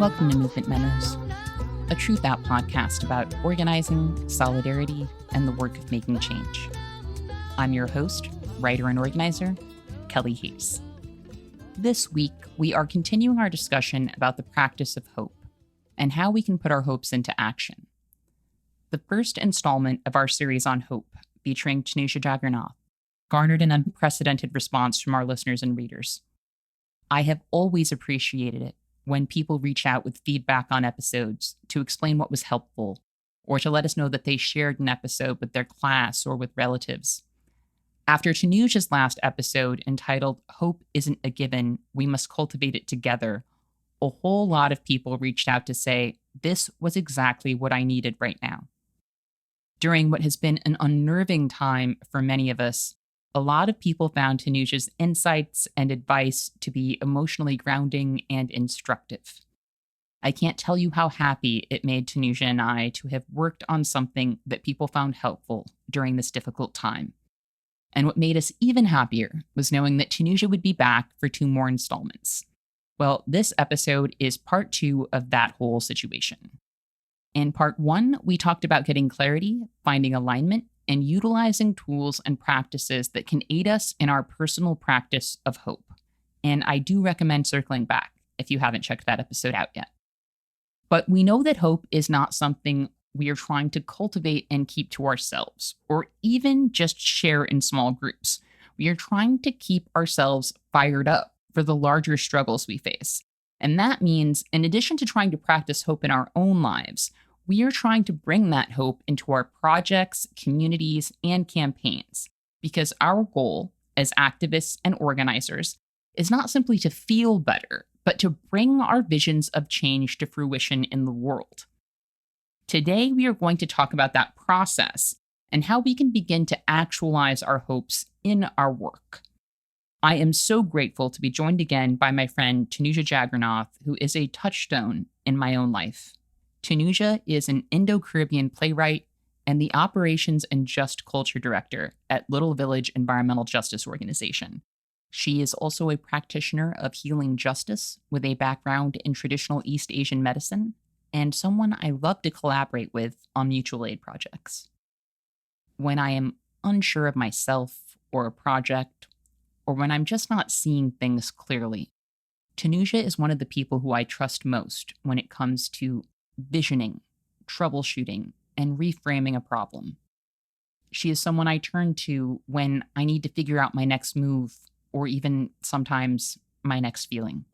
Welcome to Movement Memos, a Truth Out podcast about organizing, solidarity, and the work of making change. I'm your host, writer and organizer, Kelly Hayes. This week, we are continuing our discussion about the practice of hope and how we can put our hopes into action. The first installment of our series on hope, featuring Tanuja Jagernauth, garnered an unprecedented response from our listeners and readers. I have always appreciated it when people reach out with feedback on episodes to explain what was helpful, or to let us know that they shared an episode with their class or with relatives. After Tanuja's last episode entitled Hope Isn't a Given, We Must Cultivate It Together, a whole lot of people reached out to say, this was exactly what I needed right now. During what has been an unnerving time for many of us, a lot of people found Tanuja's insights and advice to be emotionally grounding and instructive. I can't tell you how happy it made Tanuja and I to have worked on something that people found helpful during this difficult time. And what made us even happier was knowing that Tanuja would be back for 2 more installments. Well, this episode is part 2 of that whole situation. In part 1, we talked about getting clarity, finding alignment, and utilizing tools and practices that can aid us in our personal practice of hope. And I do recommend circling back if you haven't checked that episode out yet. But we know that hope is not something we are trying to cultivate and keep to ourselves, or even just share in small groups. We are trying to keep ourselves fired up for the larger struggles we face. And that means, in addition to trying to practice hope in our own lives, we are trying to bring that hope into our projects, communities, and campaigns, because our goal as activists and organizers is not simply to feel better, but to bring our visions of change to fruition in the world. Today, we are going to talk about that process and how we can begin to actualize our hopes in our work. I am so grateful to be joined again by my friend Tanuja Jagernauth, who is a touchstone in my own life. Tanuja is an Indo-Caribbean playwright and the Operations and Just Culture Director at Little Village Environmental Justice Organization. She is also a practitioner of healing justice with a background in traditional East Asian medicine, and someone I love to collaborate with on mutual aid projects. When I am unsure of myself or a project, or when I'm just not seeing things clearly, Tanuja is one of the people who I trust most when it comes to visioning, troubleshooting, and reframing a problem. She is someone I turn to when I need to figure out my next move, or even sometimes my next feeling.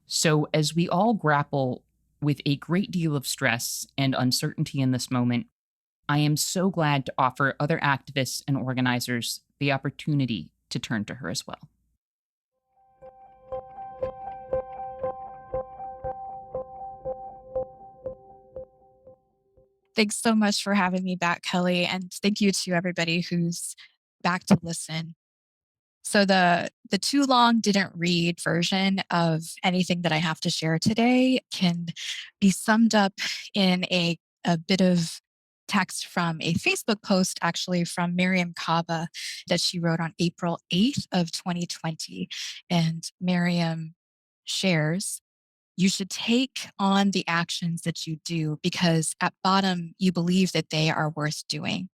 So as we all grapple with a great deal of stress and uncertainty in this moment, I am so glad to offer other activists and organizers the opportunity to turn to her as well. Thanks so much for having me back, Kelly, and thank you to everybody who's back to listen. So the too long didn't read version of anything that I have to share today can be summed up in a bit of text from a Facebook post, actually from Miriam Kaba, that she wrote on April 8th of 2020. And Miriam shares, you should take on the actions that you do because at bottom, you believe that they are worth doing.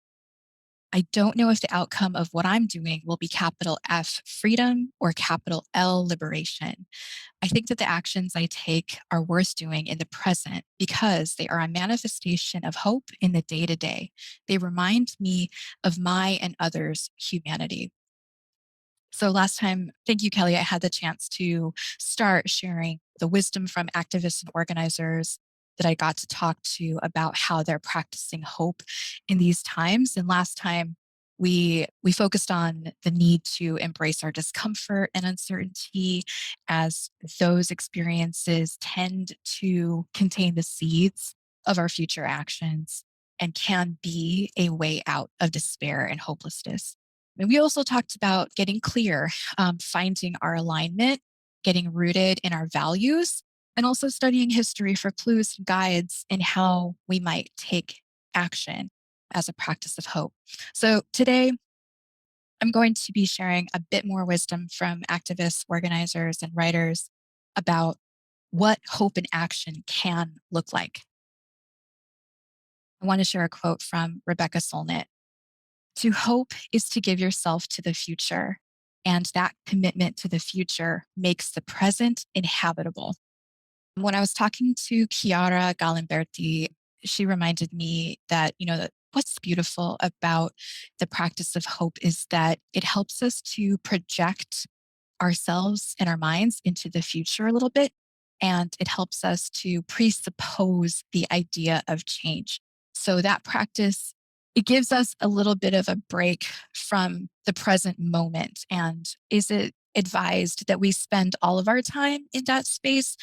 I don't know if the outcome of what I'm doing will be capital F freedom or capital L liberation. I think that the actions I take are worth doing in the present because they are a manifestation of hope in the day to day. They remind me of my and others' humanity. So last time, thank you, Kelly, I had the chance to start sharing the wisdom from activists and organizers that I got to talk to about how they're practicing hope in these times. And last time, we focused on the need to embrace our discomfort and uncertainty, as those experiences tend to contain the seeds of our future actions and can be a way out of despair and hopelessness. And we also talked about getting clear, finding our alignment, getting rooted in our values, and also studying history for clues and guides in how we might take action as a practice of hope. So today, I'm going to be sharing a bit more wisdom from activists, organizers, and writers about what hope in action can look like. I want to share a quote from Rebecca Solnit. To hope is to give yourself to the future, and that commitment to the future makes the present inhabitable. When I was talking to Chiara Galimberti, she reminded me that, that what's beautiful about the practice of hope is that it helps us to project ourselves and our minds into the future a little bit. And it helps us to presuppose the idea of change. So that practice, it gives us a little bit of a break from the present moment. And is it advised that we spend all of our time in that space?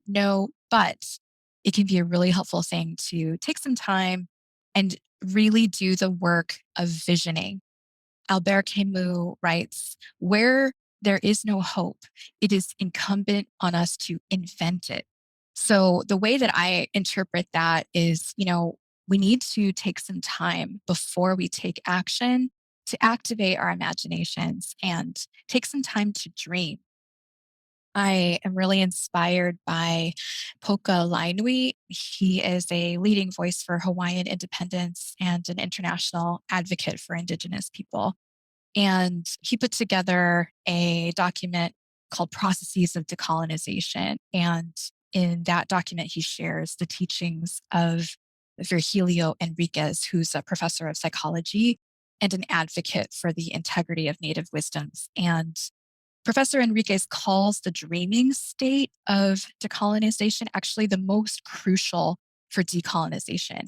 No, but it can be a really helpful thing to take some time and really do the work of visioning. Albert Camus writes, where there is no hope, it is incumbent on us to invent it. So the way that I interpret that is, we need to take some time before we take action to activate our imaginations and take some time to dream. I am really inspired by Poka Lainui. He is a leading voice for Hawaiian independence and an international advocate for Indigenous people. And he put together a document called Processes of Decolonization. And in that document, he shares the teachings of Virgilio Enriquez, who's a professor of psychology and an advocate for the integrity of Native wisdoms. And Professor Enriquez calls the dreaming state of decolonization actually the most crucial for decolonization.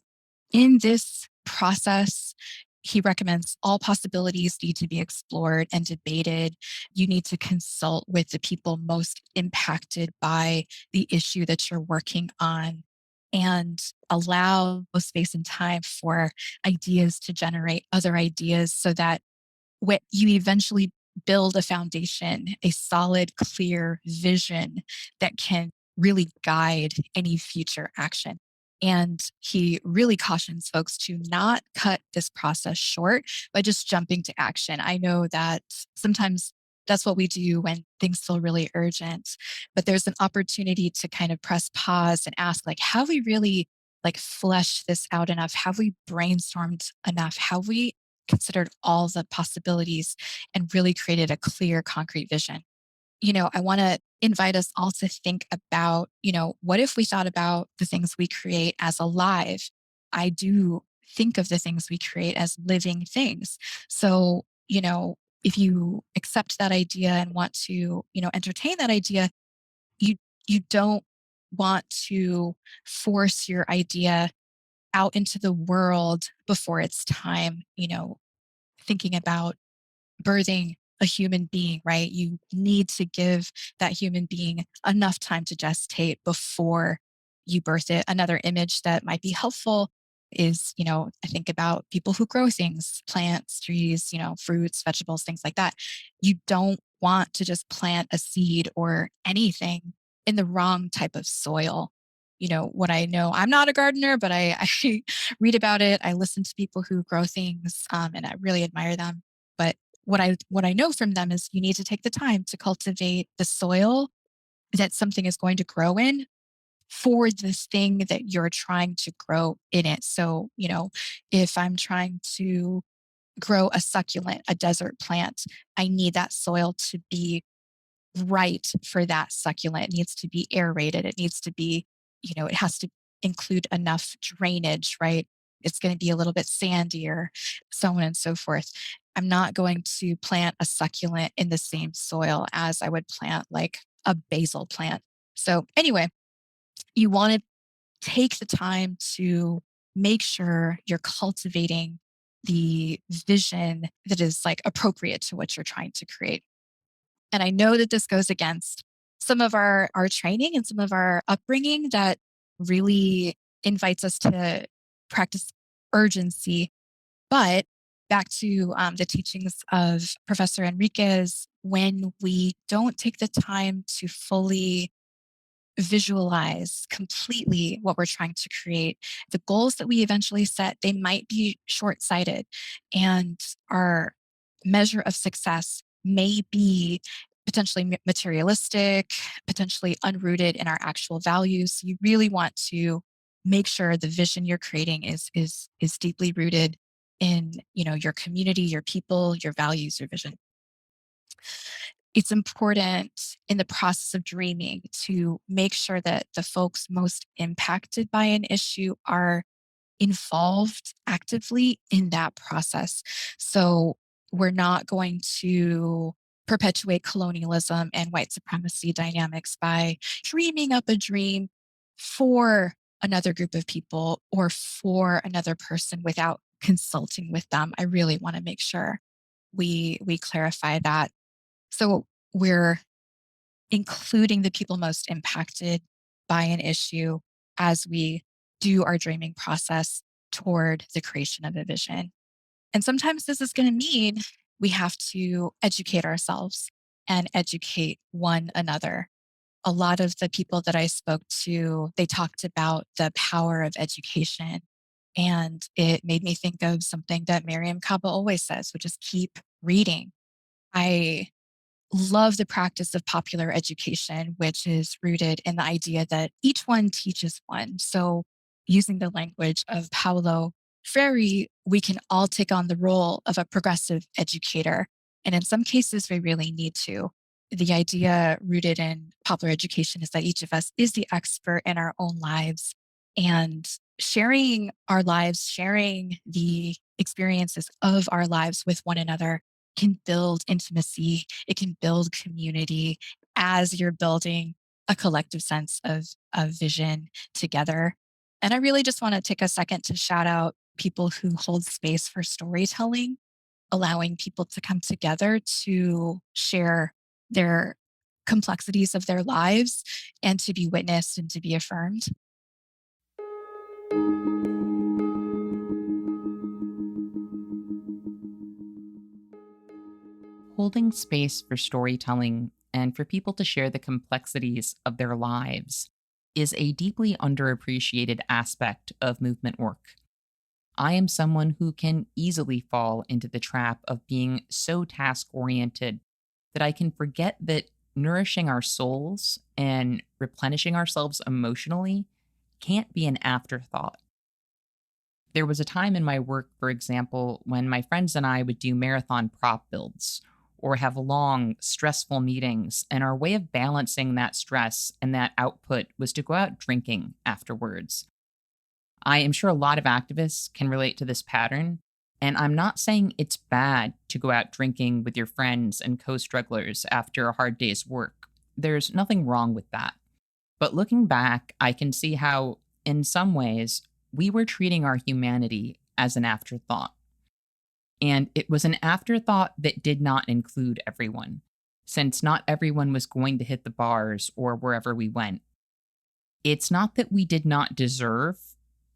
In this process, he recommends all possibilities need to be explored and debated. You need to consult with the people most impacted by the issue that you're working on and allow space and time for ideas to generate other ideas so that what you eventually build a foundation, a solid, clear vision that can really guide any future action. And he really cautions folks to not cut this process short by just jumping to action. I know that sometimes that's what we do when things feel really urgent, but there's an opportunity to kind of press pause and ask, like, have we really fleshed this out enough? Have we brainstormed enough? Have we considered all the possibilities and really created a clear, concrete vision? I want to invite us all to think about, what if we thought about the things we create as alive? I do think of the things we create as living things. So, if you accept that idea and want to, entertain that idea, you you don't want to force your idea out into the world before it's time, thinking about birthing a human being, right? You need to give that human being enough time to gestate before you birth it. Another image that might be helpful is, I think about people who grow things, plants, trees, fruits, vegetables, things like that. You don't want to just plant a seed or anything in the wrong type of soil. What I know, I'm not a gardener, but I read about it. I listen to people who grow things, and I really admire them. But what I know from them is you need to take the time to cultivate the soil that something is going to grow in for this thing that you're trying to grow in it. So, if I'm trying to grow a succulent, a desert plant, I need that soil to be right for that succulent. It needs to be aerated. It needs to be, it has to include enough drainage, right? It's going to be a little bit sandier, so on and so forth. I'm not going to plant a succulent in the same soil as I would plant like a basil plant. So, anyway, you want to take the time to make sure you're cultivating the vision that is appropriate to what you're trying to create. And I know that this goes against some of our training and some of our upbringing that really invites us to practice urgency. But back to the teachings of Professor Enriquez, when we don't take the time to fully visualize completely what we're trying to create, the goals that we eventually set, they might be short-sighted. And our measure of success may be potentially materialistic, potentially unrooted in our actual values. You really want to make sure the vision you're creating is deeply rooted in, your community, your people, your values, your vision. It's important in the process of dreaming to make sure that the folks most impacted by an issue are involved actively in that process. So we're not going to perpetuate colonialism and white supremacy dynamics by dreaming up a dream for another group of people or for another person without consulting with them. I really want to make sure we clarify that. So we're including the people most impacted by an issue as we do our dreaming process toward the creation of a vision. And sometimes this is going to mean we have to educate ourselves and educate one another. A lot of the people that I spoke to, they talked about the power of education. And it made me think of something that Miriam Kaba always says, which is keep reading. I love the practice of popular education, which is rooted in the idea that each one teaches one. So, using the language of Paulo Freire, we can all take on the role of a progressive educator. And in some cases, we really need to. The idea rooted in popular education is that each of us is the expert in our own lives, and sharing our lives, sharing the experiences of our lives with one another can build intimacy, it can build community as you're building a collective sense of vision together. And I really just want to take a second to shout out people who hold space for storytelling, allowing people to come together to share their complexities of their lives and to be witnessed and to be affirmed. Holding space for storytelling and for people to share the complexities of their lives is a deeply underappreciated aspect of movement work. I am someone who can easily fall into the trap of being so task oriented that I can forget that nourishing our souls and replenishing ourselves emotionally can't be an afterthought. There was a time in my work, for example, when my friends and I would do marathon prop builds or have long, stressful meetings, and our way of balancing that stress and that output was to go out drinking afterwards. I am sure a lot of activists can relate to this pattern, and I'm not saying it's bad to go out drinking with your friends and co strugglers after a hard day's work. There's nothing wrong with that. But looking back, I can see how, in some ways, we were treating our humanity as an afterthought. And it was an afterthought that did not include everyone, since not everyone was going to hit the bars or wherever we went. It's not that we did not deserve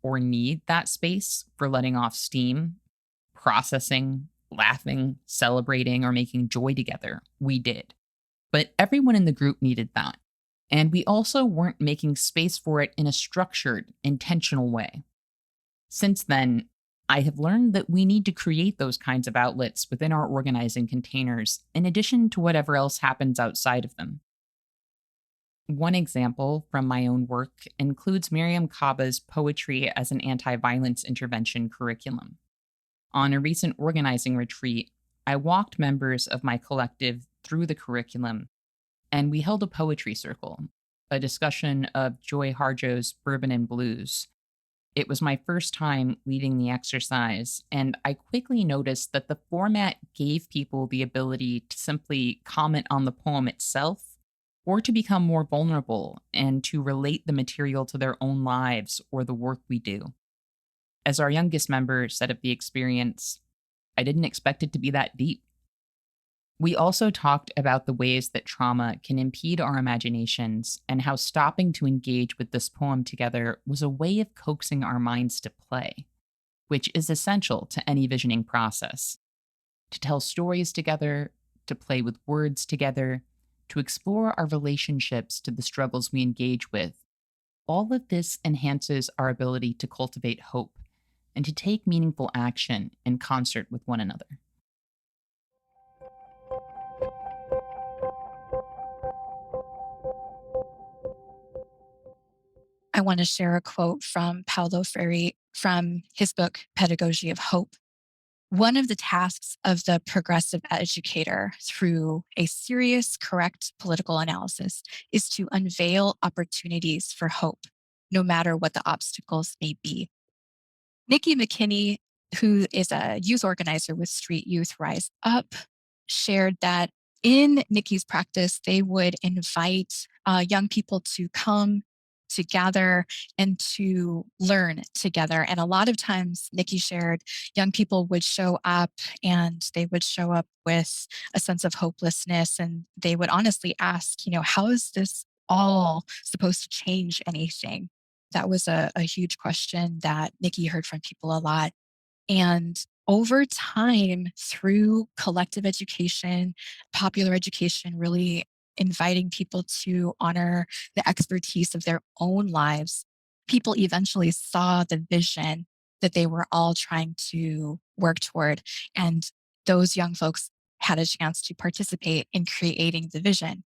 or need that space for letting off steam, processing, laughing, celebrating, or making joy together. We did. But everyone in the group needed that. And we also weren't making space for it in a structured, intentional way. Since then, I have learned that we need to create those kinds of outlets within our organizing containers, in addition to whatever else happens outside of them. One example from my own work includes Miriam Kaba's Poetry as an Anti-Violence Intervention curriculum. On a recent organizing retreat, I walked members of my collective through the curriculum, and we held a poetry circle, a discussion of Joy Harjo's Bourbon and Blues. It was my first time leading the exercise, and I quickly noticed that the format gave people the ability to simply comment on the poem itself, or to become more vulnerable and to relate the material to their own lives or the work we do. As our youngest member said of the experience, I didn't expect it to be that deep. We also talked about the ways that trauma can impede our imaginations and how stopping to engage with this poem together was a way of coaxing our minds to play, which is essential to any visioning process. To tell stories together, to play with words together, to explore our relationships to the struggles we engage with. All of this enhances our ability to cultivate hope and to take meaningful action in concert with one another. I want to share a quote from Paulo Freire from his book, Pedagogy of Hope. One of the tasks of the progressive educator through a serious, correct political analysis is to unveil opportunities for hope, no matter what the obstacles may be. Nikki McKinney, who is a youth organizer with Street Youth Rise Up, shared that in Nikki's practice, they would invite young people to come together and to learn together. And a lot of times, Nikki shared, young people would show up and they would show up with a sense of hopelessness. And they would honestly ask, how is this all supposed to change anything? That was a huge question that Nikki heard from people a lot. And over time, through collective education, popular education, really inviting people to honor the expertise of their own lives, people eventually saw the vision that they were all trying to work toward. And those young folks had a chance to participate in creating the vision.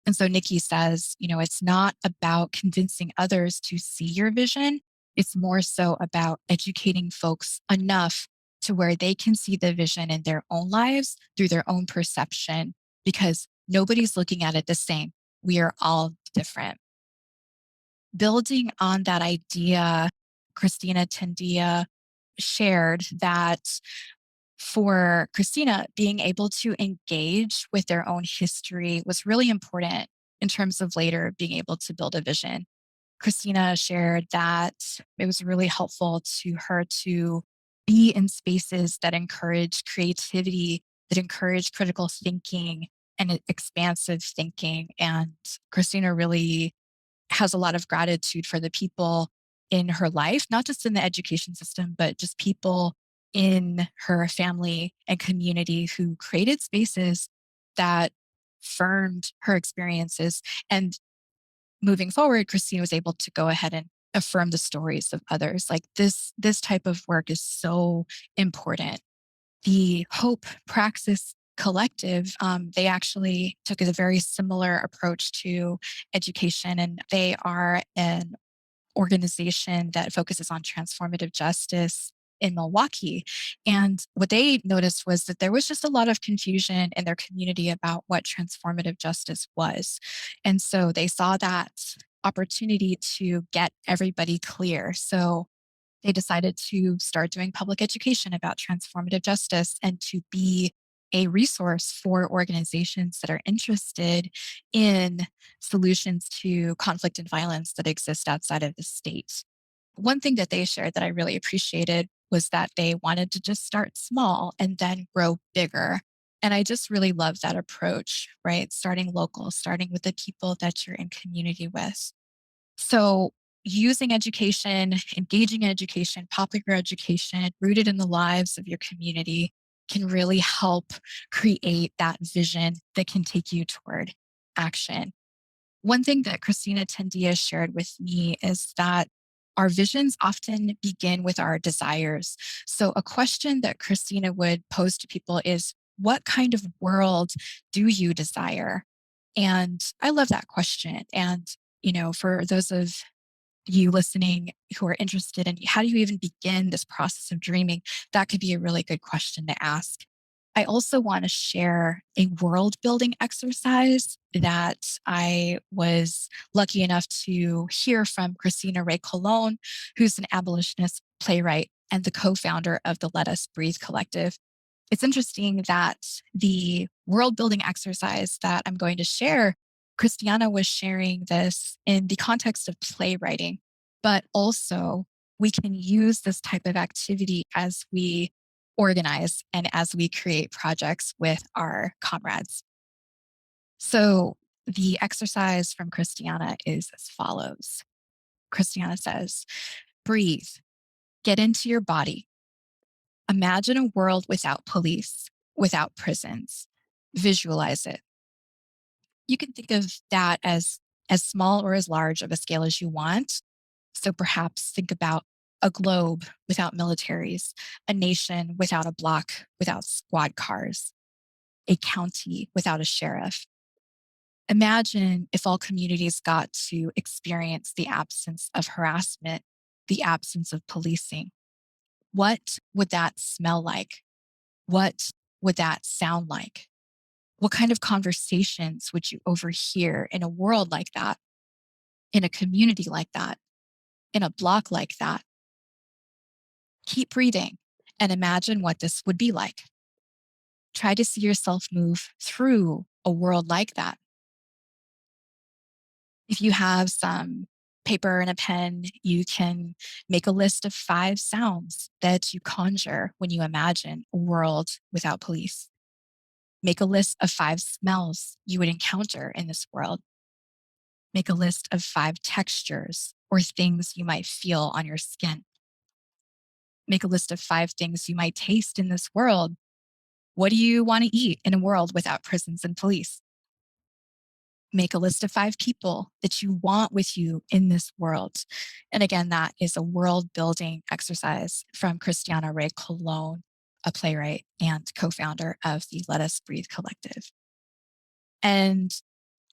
And so Nikki says, it's not about convincing others to see your vision. It's more so about educating folks enough to where they can see the vision in their own lives through their own perception, because nobody's looking at it the same. We are all different. Building on that idea, Christina Tendia shared that for Christina, being able to engage with their own history was really important in terms of later being able to build a vision. Christina shared that it was really helpful to her to be in spaces that encourage creativity, that encourage critical thinking and expansive thinking. And Christina really has a lot of gratitude for the people in her life, not just in the education system, but just people in her family and community who created spaces that affirmed her experiences. And moving forward, Christine was able to go ahead and affirm the stories of others. Like this type of work is so important. The Hope Praxis Collective, they actually took a very similar approach to education, and they are an organization that focuses on transformative justice in Milwaukee. And what they noticed was that there was just a lot of confusion in their community about what transformative justice was. And so they saw that opportunity to get everybody clear. So they decided to start doing public education about transformative justice and to be a resource for organizations that are interested in solutions to conflict and violence that exist outside of the state. One thing that they shared that I really appreciated was that they wanted to just start small and then grow bigger. And I just really love that approach, right? Starting local, starting with the people that you're in community with. So, using education, engaging in education, popular education, rooted in the lives of your community can really help create that vision that can take you toward action. One thing that Christina Tendia shared with me is that our visions often begin with our desires. So, a question that Christina would pose to people is, what kind of world do you desire? And I love that question. And for those of you listening who are interested in how do you even begin this process of dreaming, that could be a really good question to ask. I also want to share a world building exercise that I was lucky enough to hear from Christina Ray Colon, who's an abolitionist playwright and the co founder of the Let Us Breathe Collective. It's interesting that the world building exercise that I'm going to share, Christiana was sharing this in the context of playwriting, but also we can use this type of activity as we organize and as we create projects with our comrades. So the exercise from Christiana is as follows. Christiana says, breathe, get into your body. Imagine a world without police, without prisons. Visualize it. You can think of that as small or as large of a scale as you want. So perhaps think about a globe without militaries, a nation without a block, without squad cars, a county without a sheriff. Imagine if all communities got to experience the absence of harassment, the absence of policing. What would that smell like? What would that sound like? What kind of conversations would you overhear in a world like that, in a community like that, in a block like that? Keep breathing and imagine what this would be like. Try to see yourself move through a world like that. If you have some paper and a pen, you can make a list of 5 sounds that you conjure when you imagine a world without police. Make a list of 5 smells you would encounter in this world. Make a list of 5 textures or things you might feel on your skin. Make a list of 5 things you might taste in this world. What do you want to eat in a world without prisons and police? Make a list of 5 people that you want with you in this world. And again, that is a world building exercise from Christiana Ray Colon, a playwright and co founder of the Let Us Breathe Collective. And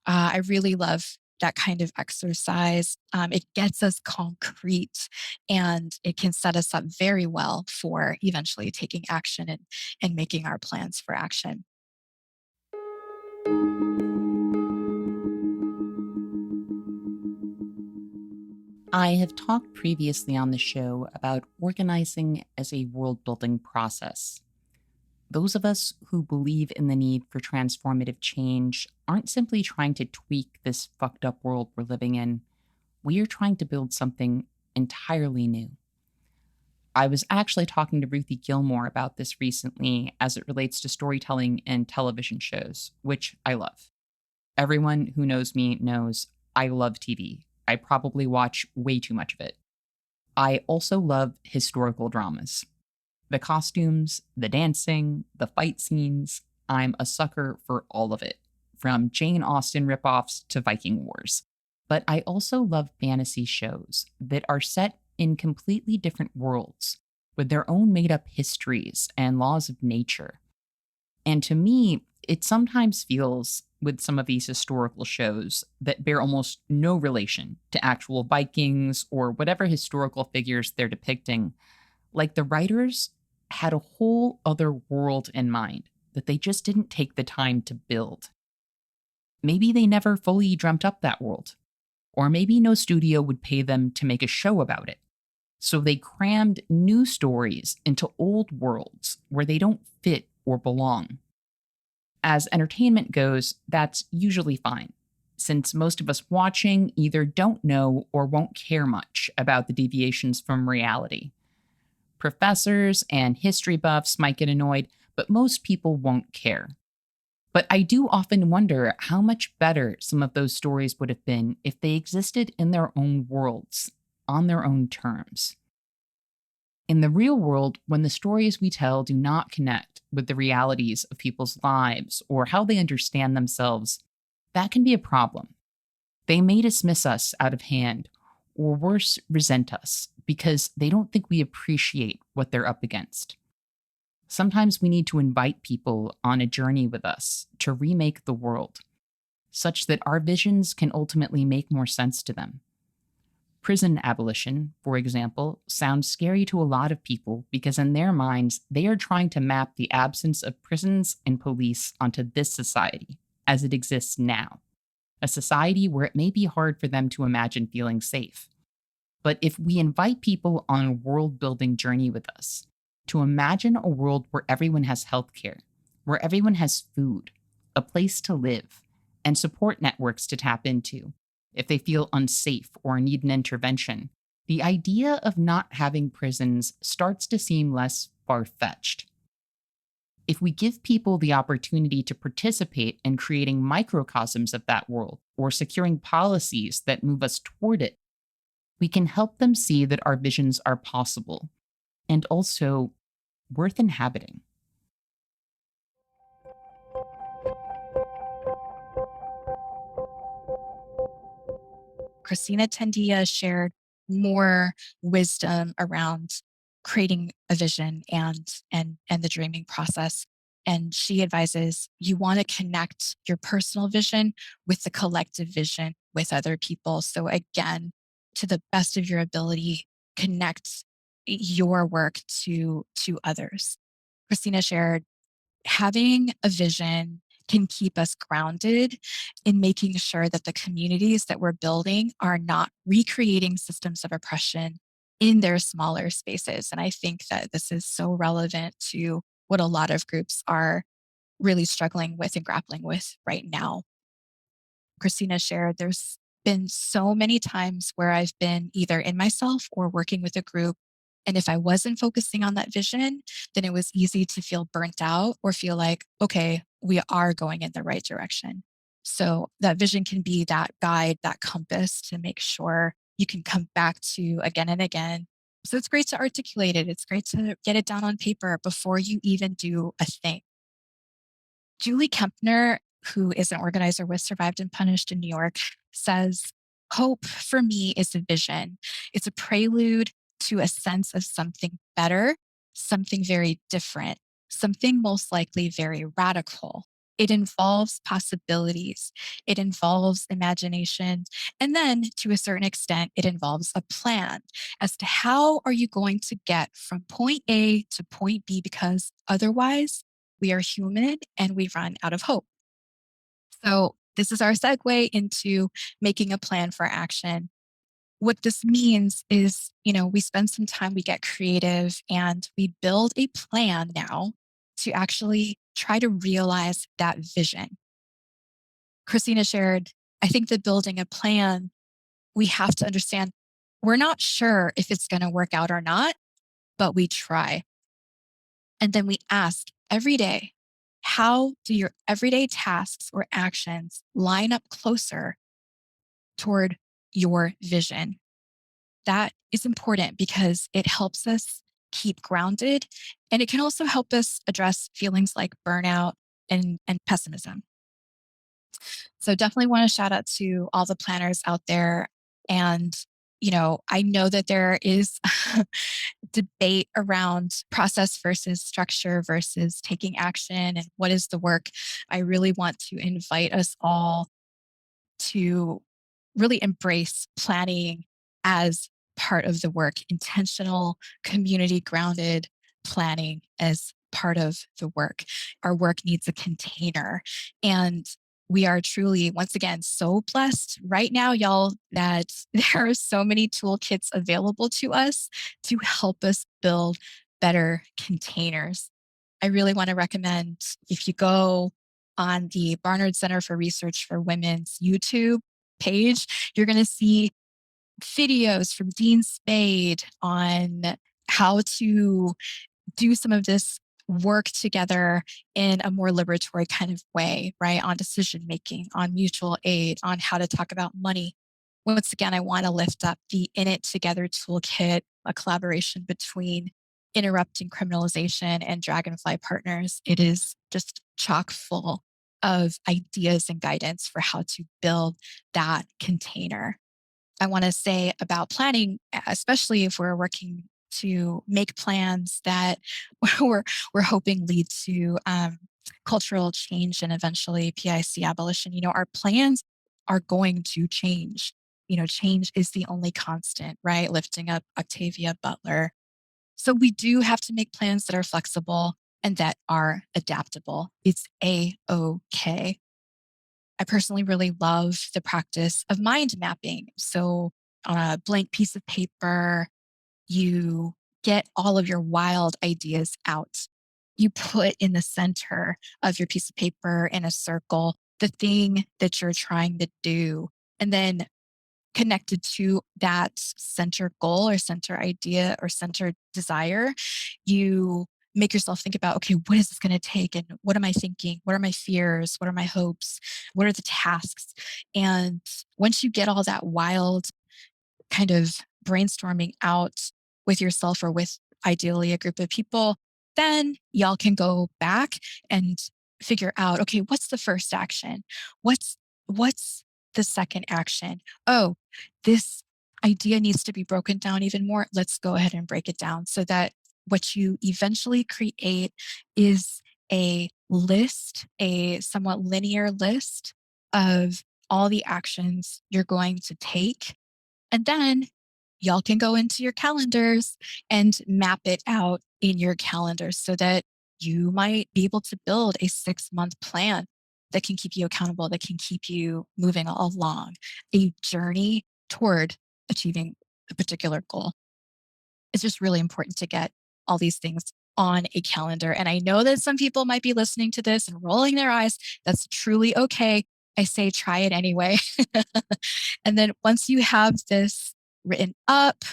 I really love that kind of exercise. It gets us concrete and it can set us up very well for eventually taking action and making our plans for action. I have talked previously on the show about organizing as a world building process. Those of us who believe in the need for transformative change aren't simply trying to tweak this fucked up world we're living in. We are trying to build something entirely new. I was actually talking to Ruthie Gilmore about this recently as it relates to storytelling and television shows, which I love. Everyone who knows me knows I love TV. I probably watch way too much of it. I also love historical dramas. The costumes, the dancing, the fight scenes, I'm a sucker for all of it, from Jane Austen ripoffs to Viking Wars. But I also love fantasy shows that are set in completely different worlds, with their own made up histories and laws of nature. And to me, it sometimes feels, with some of these historical shows, that bear almost no relation to actual Vikings or whatever historical figures they're depicting, like the writers had a whole other world in mind that they just didn't take the time to build. Maybe they never fully dreamt up that world, or maybe no studio would pay them to make a show about it. So they crammed new stories into old worlds where they don't fit or belong. As entertainment goes, that's usually fine, since most of us watching either don't know or won't care much about the deviations from reality. Professors and history buffs might get annoyed, but most people won't care. But I do often wonder how much better some of those stories would have been if they existed in their own worlds, on their own terms. In the real world, when the stories we tell do not connect with the realities of people's lives or how they understand themselves, that can be a problem. They may dismiss us out of hand, or worse, resent us, because they don't think we appreciate what they're up against. Sometimes we need to invite people on a journey with us to remake the world, such that our visions can ultimately make more sense to them. Prison abolition, for example, sounds scary to a lot of people because in their minds, they are trying to map the absence of prisons and police onto this society as it exists now, a society where it may be hard for them to imagine feeling safe. But if we invite people on a world-building journey with us, to imagine a world where everyone has healthcare, where everyone has food, a place to live, and support networks to tap into, if they feel unsafe or need an intervention, the idea of not having prisons starts to seem less far-fetched. If we give people the opportunity to participate in creating microcosms of that world or securing policies that move us toward it, we can help them see that our visions are possible and also worth inhabiting. Christina Tendia shared more wisdom around creating a vision and the dreaming process. And she advises you want to connect your personal vision with the collective vision with other people. So again, to the best of your ability, connect your work to others. Christina shared having a vision can keep us grounded in making sure that the communities that we're building are not recreating systems of oppression in their smaller spaces. And I think that this is so relevant to what a lot of groups are really struggling with and grappling with right now. Christina shared, there's been so many times where I've been either in myself or working with a group. And if I wasn't focusing on that vision, then it was easy to feel burnt out or feel like, okay, we are going in the right direction. So that vision can be that guide, that compass to make sure you can come back to again and again. So it's great to articulate it. It's great to get it down on paper before you even do a thing. Julie Kempner, who is an organizer with Survived and Punished in New York, says, hope for me is a vision. It's a prelude to a sense of something better, something very different, something most likely very radical. It involves possibilities. It involves imagination. And then to a certain extent, it involves a plan as to how are you going to get from point A to point B, because otherwise we are human and we run out of hope. So this is our segue into making a plan for action. What this means is, we spend some time, we get creative, and we build a plan now to actually try to realize that vision. Christina shared, I think that building a plan, we have to understand we're not sure if it's going to work out or not, but we try. And then we ask every day, how do your everyday tasks or actions line up closer toward your vision? That is important because it helps us keep grounded, and it can also help us address feelings like burnout and pessimism. So definitely want to shout out to all the planners out there. And, I know that there is debate around process versus structure versus taking action and what is the work. I really want to invite us all to really embrace planning as part of the work, intentional, community grounded planning as part of the work. Our work needs a container. And we are truly, once again, so blessed right now, y'all, that there are so many toolkits available to us to help us build better containers. I really want to recommend if you go on the Barnard Center for Research for Women's YouTube page, you're going to see videos from Dean Spade on how to do some of this work together in a more liberatory kind of way, right? On decision making, on mutual aid, on how to talk about money. Once again, I want to lift up the In It Together toolkit, a collaboration between Interrupting Criminalization and Dragonfly Partners. It is just chock full of ideas and guidance for how to build that container. I want to say about planning, especially if we're working to make plans that we're, we're hoping lead to cultural change and eventually PIC abolition. Our plans are going to change. Change is the only constant, right? Lifting up Octavia Butler. So we do have to make plans that are flexible and that are adaptable. It's A-OK. I personally really love the practice of mind mapping. So on a blank piece of paper, you get all of your wild ideas out. You put in the center of your piece of paper in a circle the thing that you're trying to do. And then connected to that center goal or center idea or center desire, you make yourself think about, okay, what is this going to take? And what am I thinking? What are my fears? What are my hopes? What are the tasks? And once you get all that wild kind of brainstorming out with yourself or with ideally a group of people, then y'all can go back and figure out, okay, what's the first action? What's the second action? Oh, this idea needs to be broken down even more. Let's go ahead and break it down so that what you eventually create is a list, a somewhat linear list of all the actions you're going to take. And then y'all can go into your calendars and map it out in your calendars so that you might be able to build a 6-month plan that can keep you accountable, that can keep you moving along a journey toward achieving a particular goal. It's just really important to get all these things on a calendar. And I know that some people might be listening to this and rolling their eyes. That's truly okay. I say try it anyway. And then once you have this written up,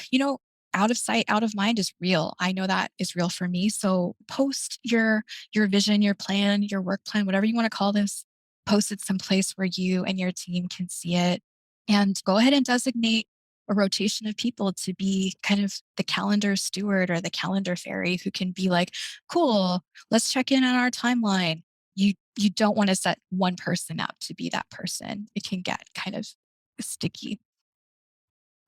out of sight, out of mind is real. I know that is real for me. So post your vision, your plan, your work plan, whatever you want to call this, post it someplace where you and your team can see it. And go ahead and designate a rotation of people to be kind of the calendar steward or the calendar fairy who can be like, cool, let's check in on our timeline. You don't want to set one person up to be that person. It can get kind of sticky.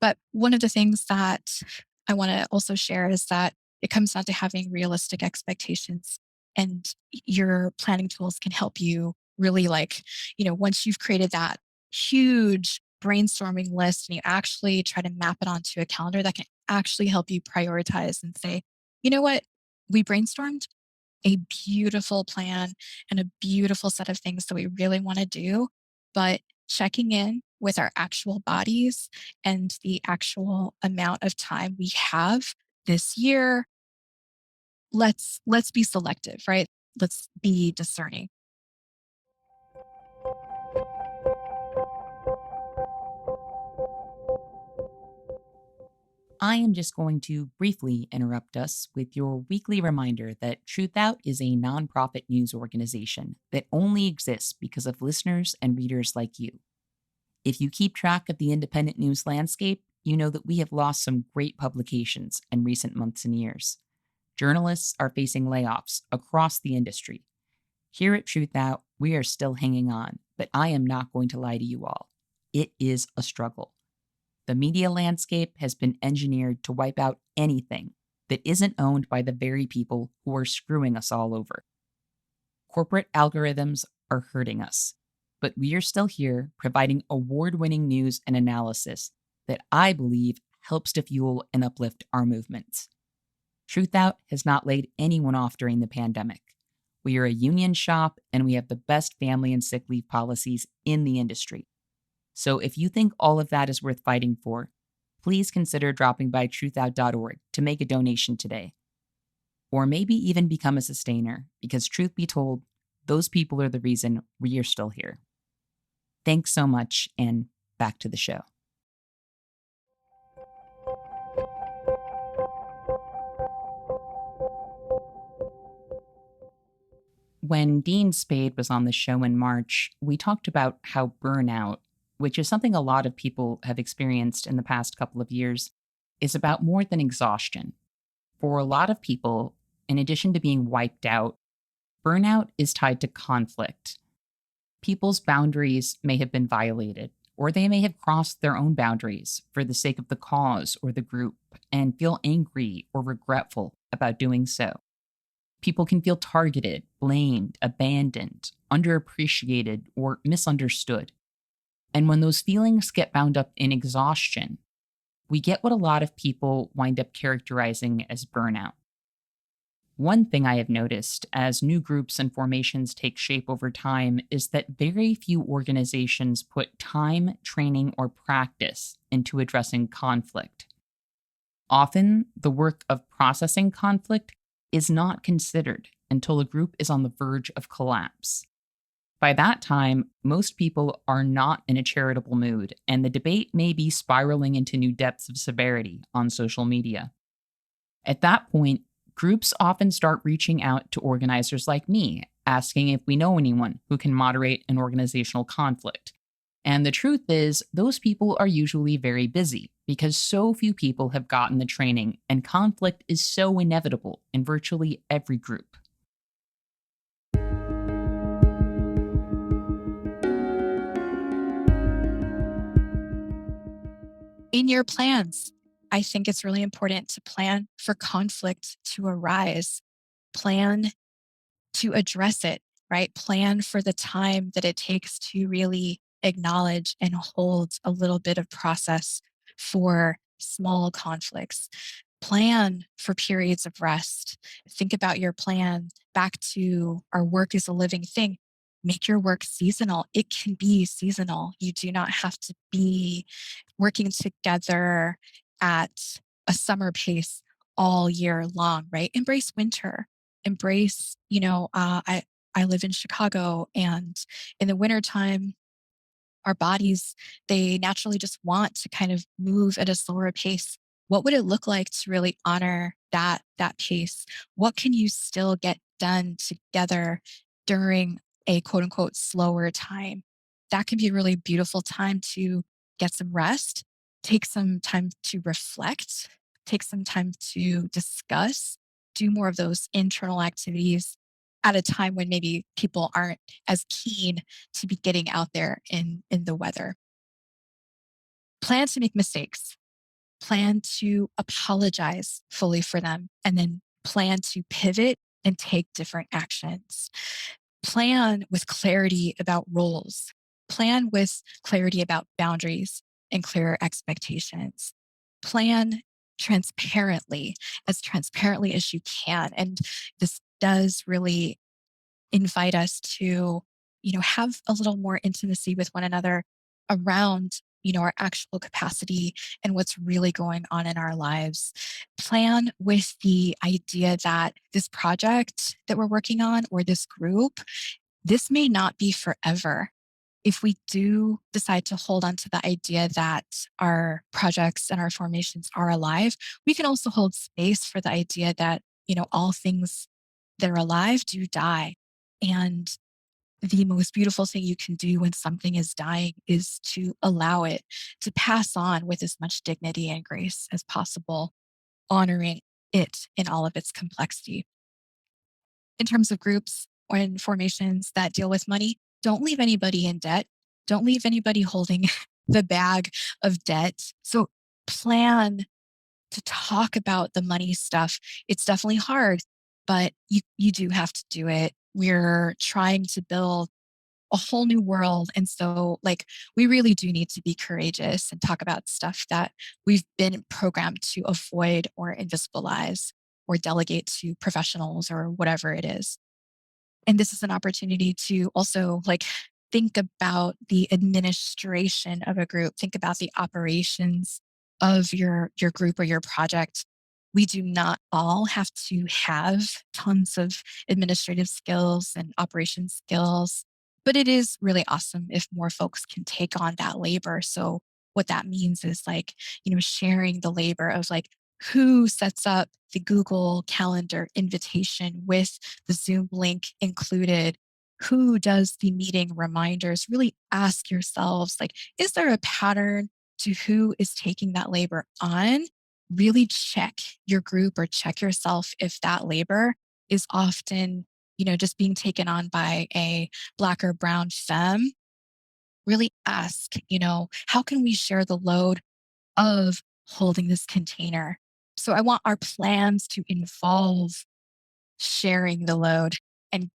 But one of the things that I want to also share is that it comes down to having realistic expectations, and your planning tools can help you really once you've created that huge brainstorming list and you actually try to map it onto a calendar, that can actually help you prioritize and say, you know what, we brainstormed a beautiful plan and a beautiful set of things that we really want to do, but checking in with our actual bodies and the actual amount of time we have this year, let's be selective, right? Let's be discerning. I am just going to briefly interrupt us with your weekly reminder that Truth Out is a nonprofit news organization that only exists because of listeners and readers like you. If you keep track of the independent news landscape, you know that we have lost some great publications in recent months and years. Journalists are facing layoffs across the industry. Here at Truth Out, we are still hanging on, but I am not going to lie to you all. It is a struggle. The media landscape has been engineered to wipe out anything that isn't owned by the very people who are screwing us all over. Corporate algorithms are hurting us, but we are still here providing award-winning news and analysis that I believe helps to fuel and uplift our movements. Truth Out has not laid anyone off during the pandemic. We are a union shop and we have the best family and sick leave policies in the industry. So if you think all of that is worth fighting for, please consider dropping by truthout.org to make a donation today. Or maybe even become a sustainer, because truth be told, those people are the reason we are still here. Thanks so much, and back to the show. When Dean Spade was on the show in March, we talked about how burnout, which is something a lot of people have experienced in the past couple of years, is about more than exhaustion. For a lot of people, in addition to being wiped out, burnout is tied to conflict. People's boundaries may have been violated, or they may have crossed their own boundaries for the sake of the cause or the group and feel angry or regretful about doing so. People can feel targeted, blamed, abandoned, underappreciated, or misunderstood. And when those feelings get bound up in exhaustion, we get what a lot of people wind up characterizing as burnout. One thing I have noticed as new groups and formations take shape over time is that very few organizations put time, training, or practice into addressing conflict. Often, the work of processing conflict is not considered until a group is on the verge of collapse. By that time, most people are not in a charitable mood, and the debate may be spiraling into new depths of severity on social media. At that point, groups often start reaching out to organizers like me, asking if we know anyone who can moderate an organizational conflict. And the truth is, those people are usually very busy because so few people have gotten the training, and conflict is so inevitable in virtually every group. In your plans, I think it's really important to plan for conflict to arise. Plan to address it, right? Plan for the time that it takes to really acknowledge and hold a little bit of process for small conflicts. Plan for periods of rest. Think about your plan back to our work is a living thing. Make your work seasonal. It can be seasonal. You do not have to be working together at a summer pace all year long, right? Embrace winter. Embrace, I live in Chicago, and in the wintertime, our bodies, they naturally just want to kind of move at a slower pace. What would it look like to really honor that pace? What can you still get done together during a quote unquote slower time? That can be a really beautiful time to get some rest, take some time to reflect, take some time to discuss, do more of those internal activities at a time when maybe people aren't as keen to be getting out there in the weather. Plan to make mistakes, plan to apologize fully for them, and then plan to pivot and take different actions. Plan with clarity about roles, plan with clarity about boundaries and clear expectations. Plan transparently as you can. And this does really invite us to, have a little more intimacy with one another around, our actual capacity and what's really going on in our lives. Plan with the idea that this project that we're working on or this group, this may not be forever. If we do decide to hold on to the idea that our projects and our formations are alive, we can also hold space for the idea that, all things that are alive do die. And the most beautiful thing you can do when something is dying is to allow it to pass on with as much dignity and grace as possible, honoring it in all of its complexity. In terms of groups or in formations that deal with money, don't leave anybody in debt. Don't leave anybody holding the bag of debt. So plan to talk about the money stuff. It's definitely hard, but you do have to do it. We're trying to build a whole new world. And so, like, we really do need to be courageous and talk about stuff that we've been programmed to avoid or invisibilize or delegate to professionals or whatever it is. And this is an opportunity to also like think about the administration of a group, think about the operations of your group or your project. We do not all have to have tons of administrative skills and operation skills, but it is really awesome if more folks can take on that labor. So what that means is like, sharing the labor of like who sets up the Google Calendar invitation with the Zoom link included, who does the meeting reminders. Really ask yourselves, like, is there a pattern to who is taking that labor on? Really check your group or check yourself if that labor is often, just being taken on by a Black or brown femme. Really ask, how can we share the load of holding this container? So I want our plans to involve sharing the load and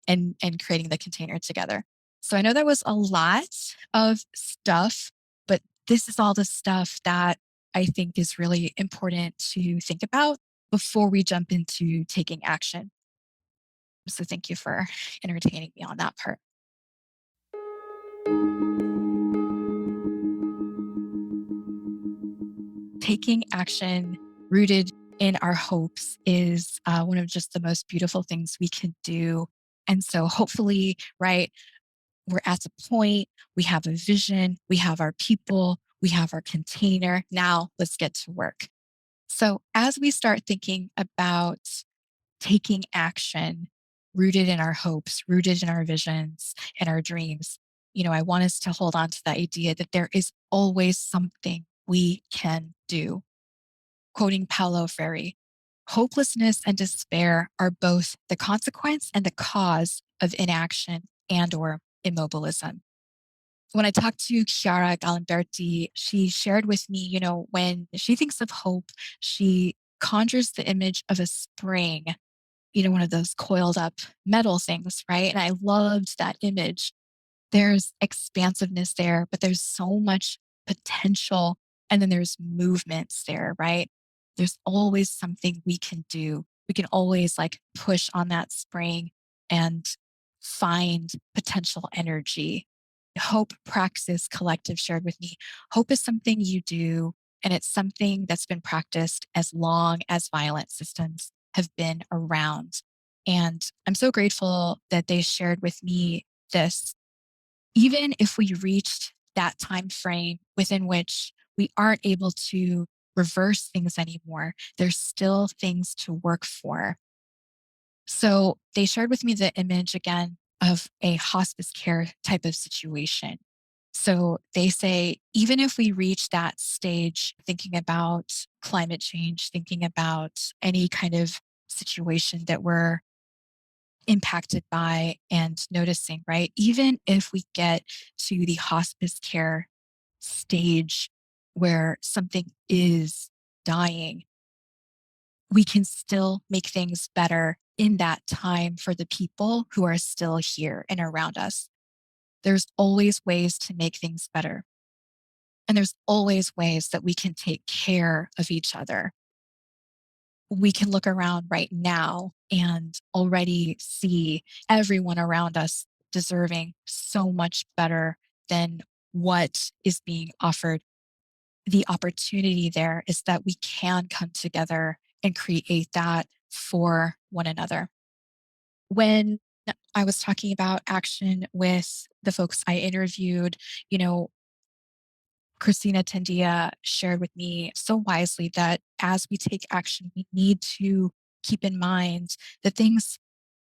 creating the container together. So I know that was a lot of stuff, but this is all the stuff that I think is really important to think about before we jump into taking action. So thank you for entertaining me on that part. Taking action rooted in our hopes is one of just the most beautiful things we can do. And so hopefully, right, we're at the point, we have a vision, we have our people, we have our container. Now let's get to work. So as we start thinking about taking action rooted in our hopes, rooted in our visions and our dreams, I want us to hold on to the idea that there is always something we can do. Quoting Paulo Freire, hopelessness and despair are both the consequence and the cause of inaction and or immobilism. When I talked to Chiara Galimberti, she shared with me, when she thinks of hope, she conjures the image of a spring, one of those coiled up metal things, right? And I loved that image. There's expansiveness there, but there's so much potential. And then there's movements there, right? There's always something we can do. We can always like push on that spring and find potential energy. Hope Praxis Collective shared with me. Hope is something you do, and it's something that's been practiced as long as violent systems have been around. And I'm so grateful that they shared with me this. Even if we reached that time frame within which we aren't able to reverse things anymore, there's still things to work for. So they shared with me the image again of a hospice care type of situation. So they say, even if we reach that stage, thinking about climate change, thinking about any kind of situation that we're impacted by and noticing, right? Even if we get to the hospice care stage where something is dying, we can still make things better in that time for the people who are still here and around us. There's always ways to make things better. And there's always ways that we can take care of each other. We can look around right now and already see everyone around us deserving so much better than what is being offered. The opportunity there is that we can come together and create that for one another. When I was talking about action with the folks I interviewed, you know, Christina Tendia shared with me so wisely that as we take action, we need to keep in mind that things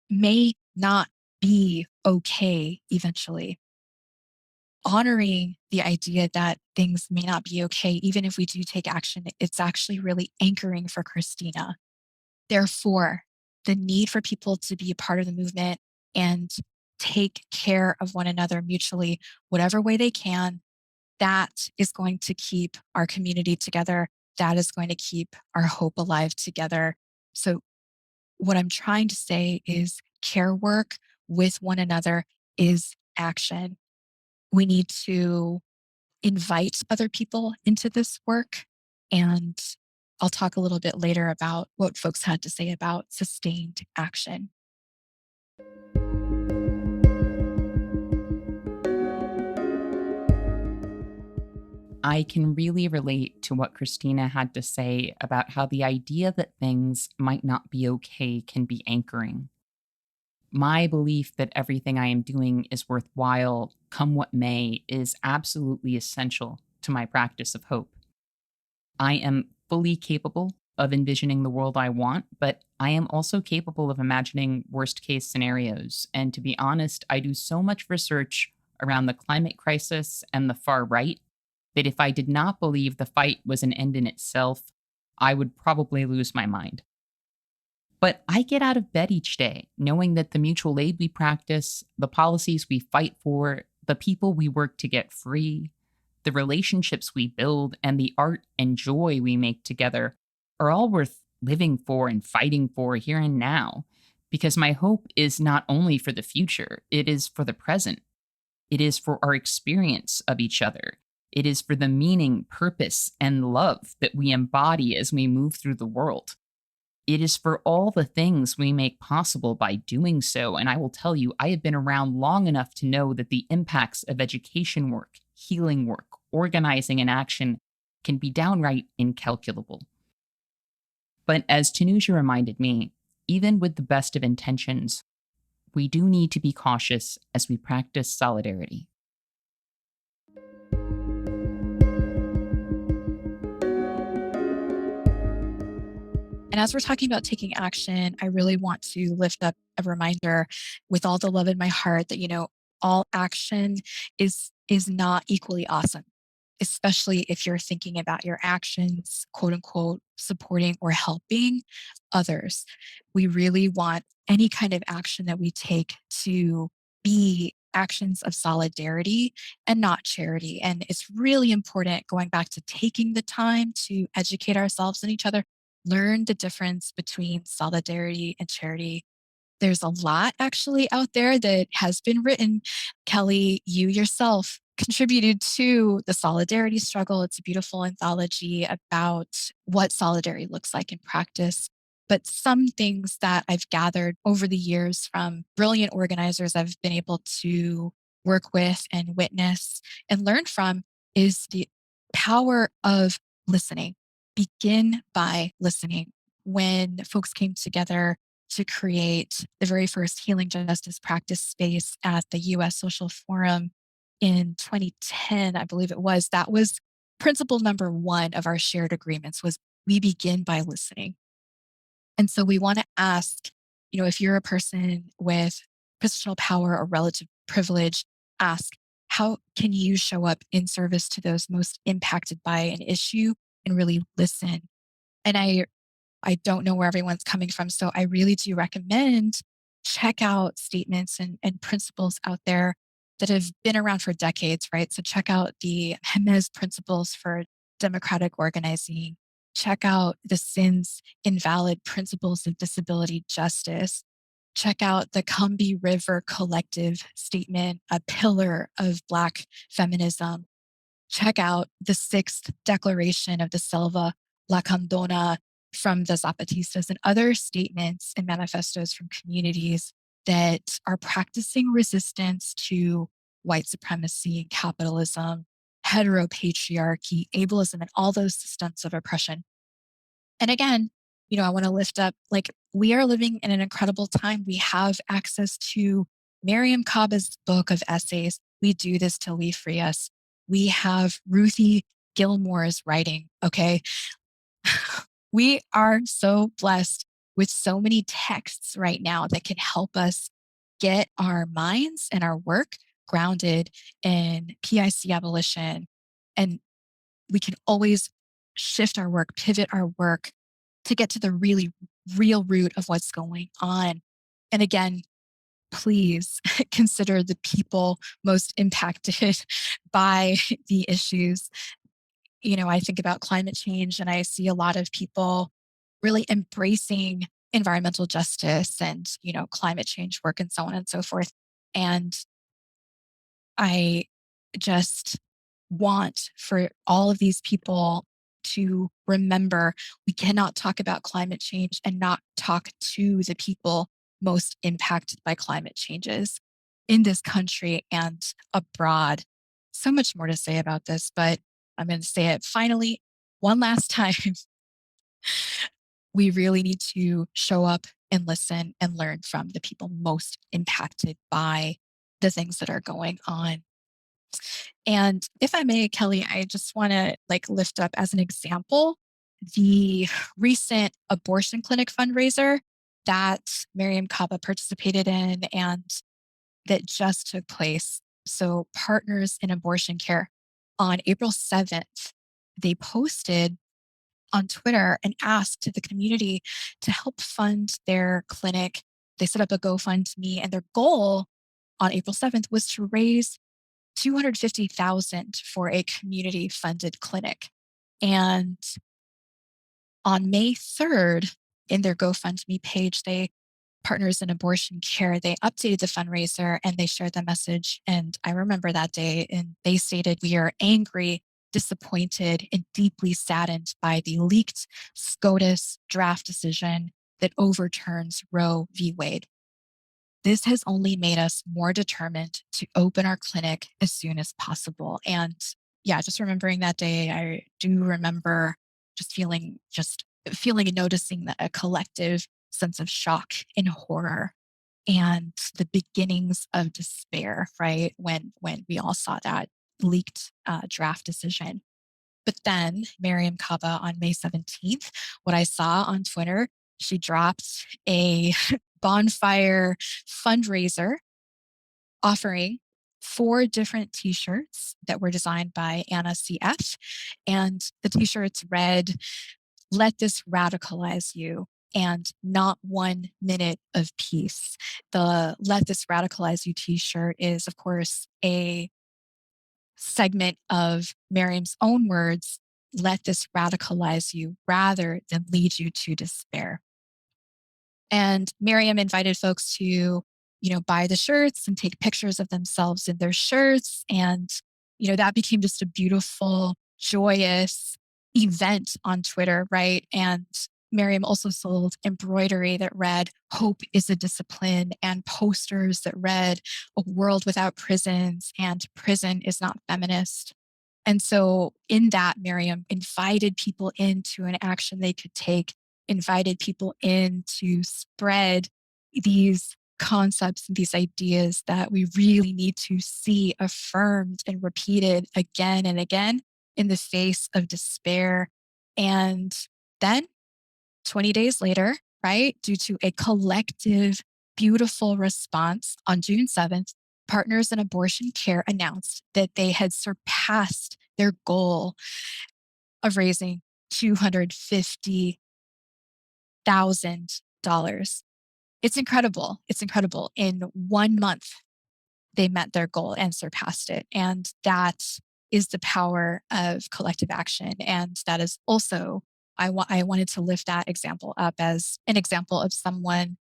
may not be okay eventually. Honoring the idea that things may not be okay, even if we do take action, it's actually really anchoring for Christina. Therefore, the need for people to be a part of the movement and take care of one another mutually, whatever way they can, that is going to keep our community together. That is going to keep our hope alive together. So, what I'm trying to say is care work with one another is action. We need to invite other people into this work. And I'll talk a little bit later about what folks had to say about sustained action. I can really relate to what Christina had to say about how the idea that things might not be okay can be anchoring. My belief that everything I am doing is worthwhile, come what may, is absolutely essential to my practice of hope. I am fully capable of envisioning the world I want, but I am also capable of imagining worst case scenarios. And to be honest, I do so much research around the climate crisis and the far right that if I did not believe the fight was an end in itself, I would probably lose my mind. But I get out of bed each day knowing that the mutual aid we practice, the policies we fight for, the people we work to get free, the relationships we build, and the art and joy we make together are all worth living for and fighting for here and now. Because my hope is not only for the future, it is for the present. It is for our experience of each other. It is for the meaning, purpose, and love that we embody as we move through the world. It is for all the things we make possible by doing so. And I will tell you, I have been around long enough to know that the impacts of education work, healing work, organizing, and action can be downright incalculable. But as Tanuja reminded me, even with the best of intentions, we do need to be cautious as we practice solidarity. And as we're talking about taking action, I really want to lift up a reminder with all the love in my heart that, all action is not equally awesome, especially if you're thinking about your actions, quote unquote, supporting or helping others. We really want any kind of action that we take to be actions of solidarity and not charity. And it's really important going back to taking the time to educate ourselves and each other. learn the difference between solidarity and charity. There's a lot actually out there that has been written. Kelly, you yourself contributed to the solidarity struggle. It's a beautiful anthology about what solidarity looks like in practice. But some things that I've gathered over the years from brilliant organizers I've been able to work with and witness and learn from is the power of listening. Begin by listening. When folks came together to create the very first healing justice practice space at the US Social Forum in 2010, I believe it was, that was principle number one of our shared agreements was we begin by listening. And so we want to ask, if you're a person with positional power or relative privilege, ask, how can you show up in service to those most impacted by an issue and really listen? And I don't know where everyone's coming from. So I really do recommend check out statements and principles out there that have been around for decades, right? So check out the Memos principles for democratic organizing. Check out the SIN's invalid principles of disability justice. Check out the Combahee River Collective statement, a pillar of Black feminism. Check out the sixth declaration of the Selva Lacandona from the Zapatistas and other statements and manifestos from communities that are practicing resistance to white supremacy, capitalism, heteropatriarchy, ableism, and all those systems of oppression. And again, I want to lift up like we are living in an incredible time. We have access to Miriam Kaba's book of essays. We do this till we free us. We have Ruthie Gilmore's writing. Okay. We are so blessed with so many texts right now that can help us get our minds and our work grounded in PIC abolition. And we can always shift our work, pivot our work to get to the really real root of what's going on. And again, please consider the people most impacted by the issues. I think about climate change and I see a lot of people really embracing environmental justice and, climate change work and so on and so forth. And I just want for all of these people to remember we cannot talk about climate change and not talk to the people most impacted by climate changes in this country and abroad. So much more to say about this, but I'm going to say it finally one last time. We really need to show up and listen and learn from the people most impacted by the things that are going on. And if I may, Kelly, I just want to lift up as an example the recent abortion clinic fundraiser that Miriam Kaba participated in and that just took place. So, Partners in Abortion Care on April 7th, they posted on Twitter and asked the community to help fund their clinic. They set up a GoFundMe, and their goal on April 7th was to raise 250,000 for a community funded clinic. And on May 3rd, in their GoFundMe page, they Partners in Abortion Care, they updated the fundraiser and they shared the message. And I remember that day, and they stated, "We are angry, disappointed, and deeply saddened by the leaked SCOTUS draft decision that overturns Roe v. Wade. This has only made us more determined to open our clinic as soon as possible." And yeah, just remembering that day, I do remember just feeling and noticing that a collective sense of shock and horror and the beginnings of despair, right? When we all saw that leaked draft decision. But then Miriam Kaba on May 17th, what I saw on Twitter, she dropped a bonfire fundraiser offering 4 different t-shirts that were designed by Anna CF. And the t-shirts read, "Let this radicalize you," and "Not 1 minute of peace." The "Let This Radicalize You" t-shirt is, of course, a segment of Miriam's own words let this radicalize you rather than lead you to despair. And Miriam invited folks to, buy the shirts and take pictures of themselves in their shirts. And, that became just a beautiful, joyous event on Twitter, right? And Miriam also sold embroidery that read, "Hope is a discipline," and posters that read, "A world without prisons," and "Prison is not feminist." And so in that, Miriam invited people into an action they could take, invited people in to spread these concepts and these ideas that we really need to see affirmed and repeated again and again in the face of despair. And then 20 days later, right, due to a collective, beautiful response on June 7th, Partners in Abortion Care announced that they had surpassed their goal of raising $250,000. It's incredible. It's incredible. In 1 month, they met their goal and surpassed it. And that is the power of collective action. And that is also, I wanted to lift that example up as an example of someone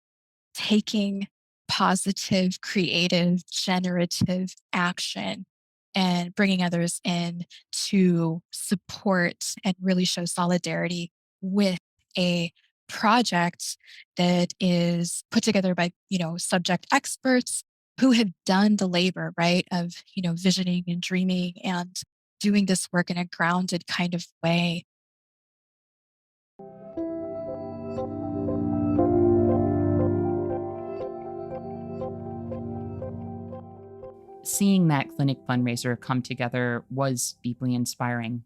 taking positive, creative, generative action and bringing others in to support and really show solidarity with a project that is put together by, subject experts who have done the labor, right, of, visioning and dreaming and doing this work in a grounded kind of way. Seeing that clinic fundraiser come together was deeply inspiring.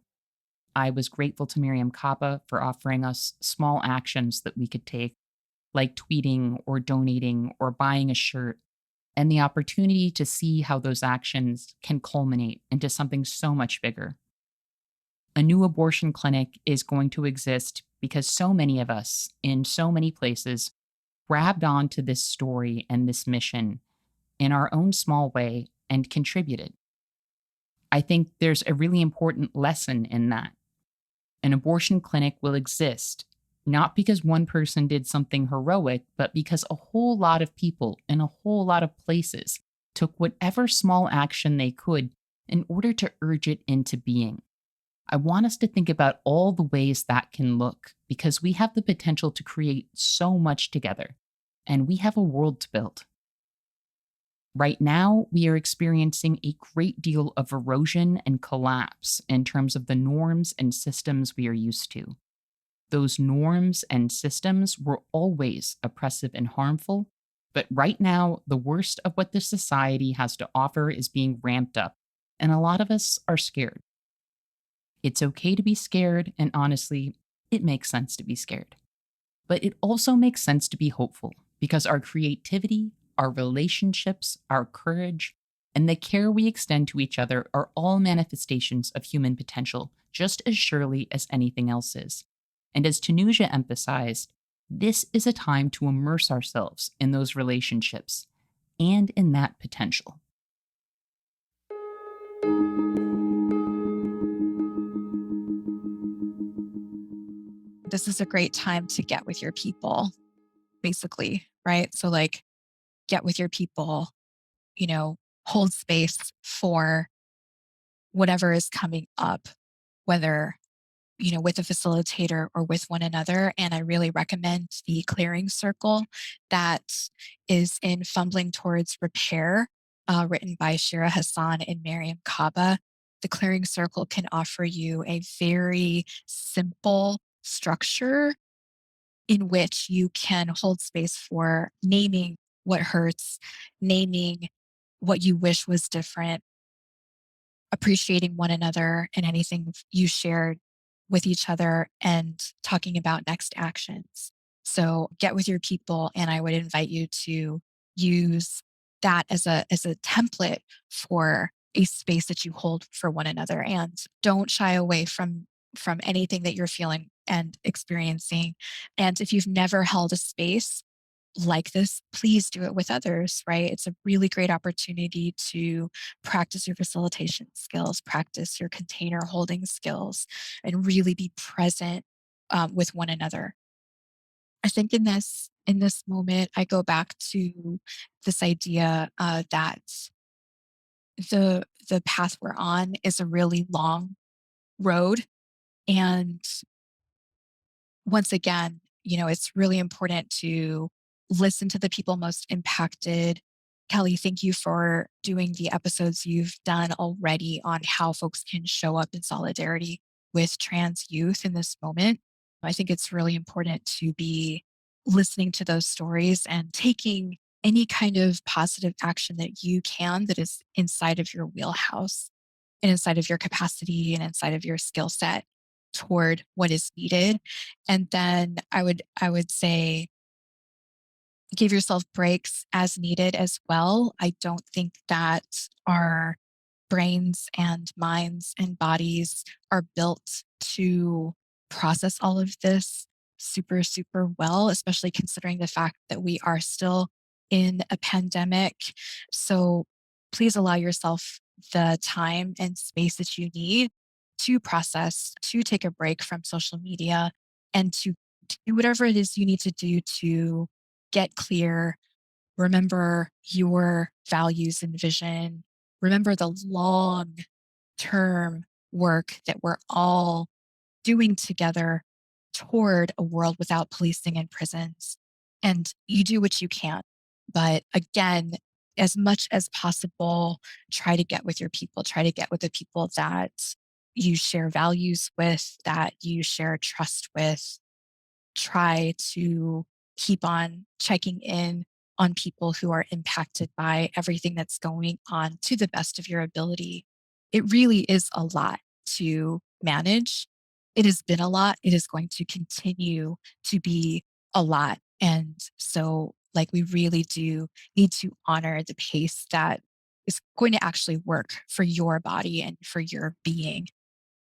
I was grateful to Miriam Kappa for offering us small actions that we could take, like tweeting or donating or buying a shirt, and the opportunity to see how those actions can culminate into something so much bigger. A new abortion clinic is going to exist because so many of us in so many places grabbed onto this story and this mission in our own small way and contributed. I think there's a really important lesson in that. An abortion clinic will exist not because one person did something heroic, but because a whole lot of people in a whole lot of places took whatever small action they could in order to urge it into being. I want us to think about all the ways that can look because we have the potential to create so much together, and we have a world to build. Right now, we are experiencing a great deal of erosion and collapse in terms of the norms and systems we are used to. Those norms and systems were always oppressive and harmful, but right now, the worst of what this society has to offer is being ramped up, and a lot of us are scared. It's okay to be scared, and honestly, it makes sense to be scared. But it also makes sense to be hopeful because our creativity, our relationships, our courage, and the care we extend to each other are all manifestations of human potential, just as surely as anything else is. And as Tanuja emphasized, this is a time to immerse ourselves in those relationships and in that potential. This is a great time to get with your people, basically, right? So, like, get with your people, hold space for whatever is coming up, whether, with a facilitator or with one another. And I really recommend the clearing circle that is in Fumbling Towards Repair, written by Shira Hassan and Miriam Kaba. The clearing circle can offer you a very simple structure in which you can hold space for naming what hurts, naming what you wish was different, appreciating one another and anything you shared with each other, and talking about next actions. So get with your people, and I would invite you to use that as a template for a space that you hold for one another, and don't shy away from anything that you're feeling and experiencing. And if you've never held a space, like this, please do it with others, right? It's a really great opportunity to practice your facilitation skills, practice your container holding skills, and really be present with one another. I think in this moment, I go back to this idea that the path we're on is a really long road, and once again, it's really important to listen to the people most impacted. Kelly, thank you for doing the episodes you've done already on how folks can show up in solidarity with trans youth in this moment. I think it's really important to be listening to those stories and taking any kind of positive action that you can that is inside of your wheelhouse and inside of your capacity and inside of your skill set toward what is needed. And then I would say give yourself breaks as needed as well. I don't think that our brains and minds and bodies are built to process all of this super, super well, especially considering the fact that we are still in a pandemic. So please allow yourself the time and space that you need to process, to take a break from social media, and to do whatever it is you need to do to get clear, remember your values and vision, remember the long term work that we're all doing together toward a world without policing and prisons. And you do what you can. But again, as much as possible, try to get with your people, try to get with the people that you share values with, that you share trust with. Try to keep on checking in on people who are impacted by everything that's going on to the best of your ability. It really is a lot to manage. It has been a lot. It is going to continue to be a lot. And so, like, we really do need to honor the pace that is going to actually work for your body and for your being.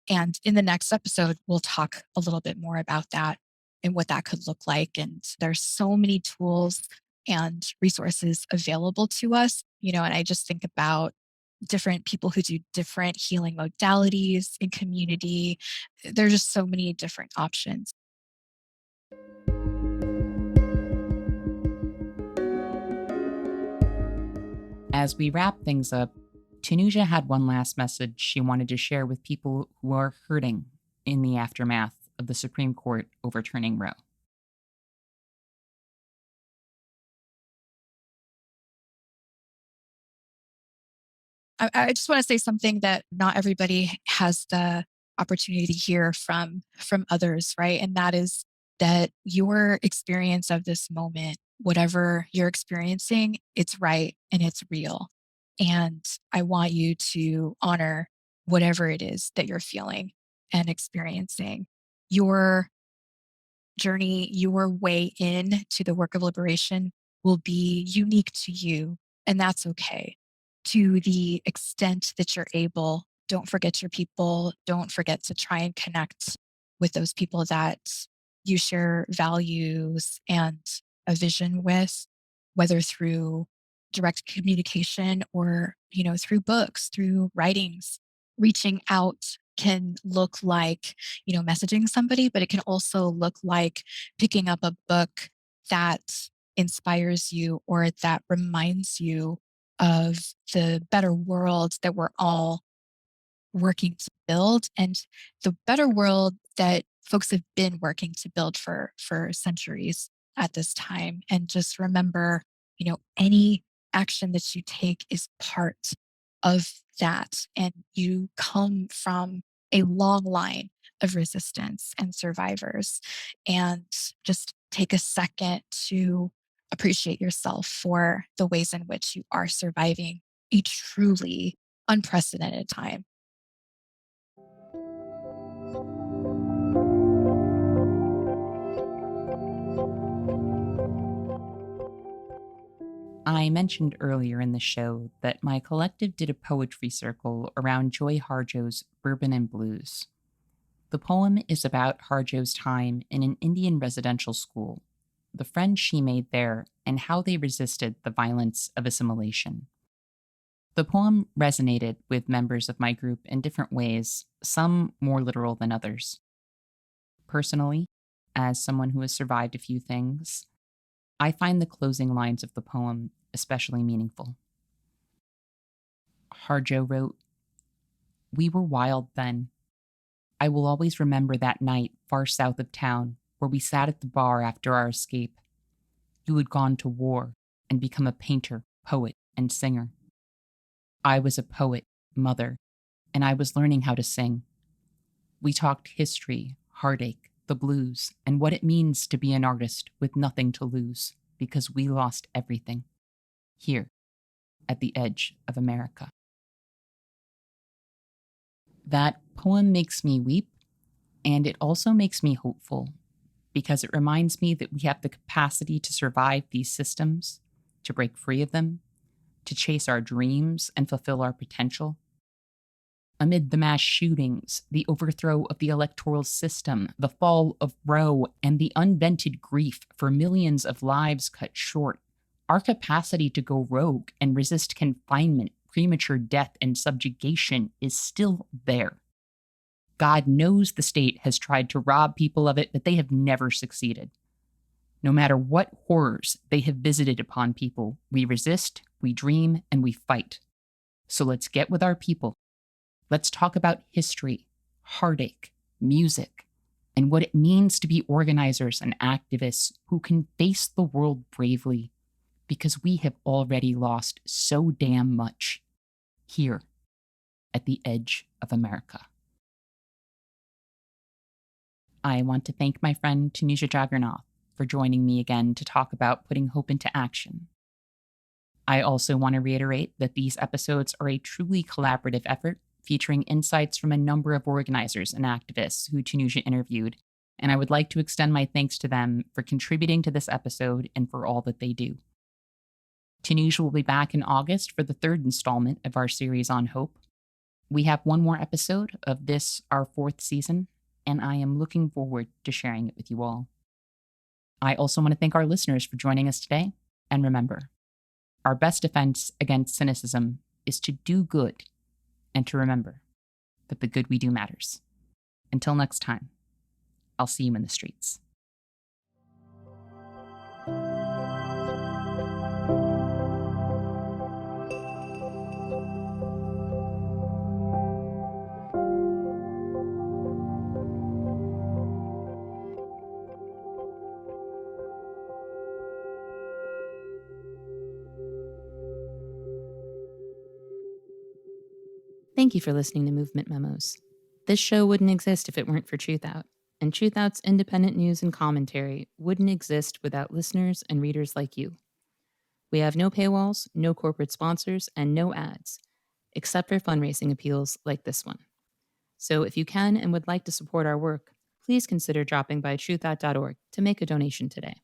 And in the next episode, we'll talk a little bit more about that and what that could look like. And there's so many tools and resources available to us, and I just think about different people who do different healing modalities in community. There's just so many different options. As we wrap things up, Tanuja had one last message she wanted to share with people who are hurting in the aftermath of the Supreme Court overturning Roe. I just want to say something that not everybody has the opportunity to hear from others, right? And that is that your experience of this moment, whatever you're experiencing, it's right and it's real. And I want you to honor whatever it is that you're feeling and experiencing. Your journey, your way in to the work of liberation will be unique to you, and that's okay. To the extent that you're able, don't forget your people. Don't forget to try and connect with those people that you share values and a vision with, whether through direct communication or, through books, through writings. Reaching out can look like, messaging somebody, but it can also look like picking up a book that inspires you or that reminds you of the better world that we're all working to build, and the better world that folks have been working to build for centuries at this time. And just remember, any action that you take is part of that, and you come from a long line of resistance and survivors. And just take a second to appreciate yourself for the ways in which you are surviving a truly unprecedented time. I mentioned earlier in the show that my collective did a poetry circle around Joy Harjo's Bourbon and Blues. The poem is about Harjo's time in an Indian residential school. the friends she made there, and how they resisted the violence of assimilation. The poem resonated with members of my group in different ways, some more literal than others. Personally, as someone who has survived a few things, I find the closing lines of the poem especially meaningful. Harjo wrote, "We were wild then. I will always remember that night far south of town where we sat at the bar after our escape. You had gone to war and become a painter, poet, and singer. I was a poet, mother, and I was learning how to sing. We talked history, heartache, the blues, and what it means to be an artist with nothing to lose because we lost everything. Here, at the edge of America." That poem makes me weep, and it also makes me hopeful because it reminds me that we have the capacity to survive these systems, to break free of them, to chase our dreams and fulfill our potential. Amid the mass shootings, the overthrow of the electoral system, the fall of Roe, and the unvented grief for millions of lives cut short, our capacity to go rogue and resist confinement, premature death, and subjugation is still there. God knows the state has tried to rob people of it, but they have never succeeded. No matter what horrors they have visited upon people, we resist, we dream, and we fight. So let's get with our people. Let's talk about history, heartache, music, and what it means to be organizers and activists who can face the world bravely, because we have already lost so damn much here at the edge of America. I want to thank my friend Tanuja Jagernauth for joining me again to talk about putting hope into action. I also want to reiterate that these episodes are a truly collaborative effort featuring insights from a number of organizers and activists who Tanuja interviewed, and I would like to extend my thanks to them for contributing to this episode and for all that they do. Tanuja will be back in August for the third installment of our series on hope. We have one more episode of this, our fourth season, and I am looking forward to sharing it with you all. I also want to thank our listeners for joining us today, and remember, our best defense against cynicism is to do good and to remember that the good we do matters. Until next time, I'll see you in the streets. Thank you for listening to Movement Memos. This show wouldn't exist if it weren't for TRUTHOUT, and TRUTHOUT's independent news and commentary wouldn't exist without listeners and readers like you. We have no paywalls, no corporate sponsors, and no ads, except for fundraising appeals like this one. So if you can and would like to support our work, please consider dropping by truthout.org to make a donation today.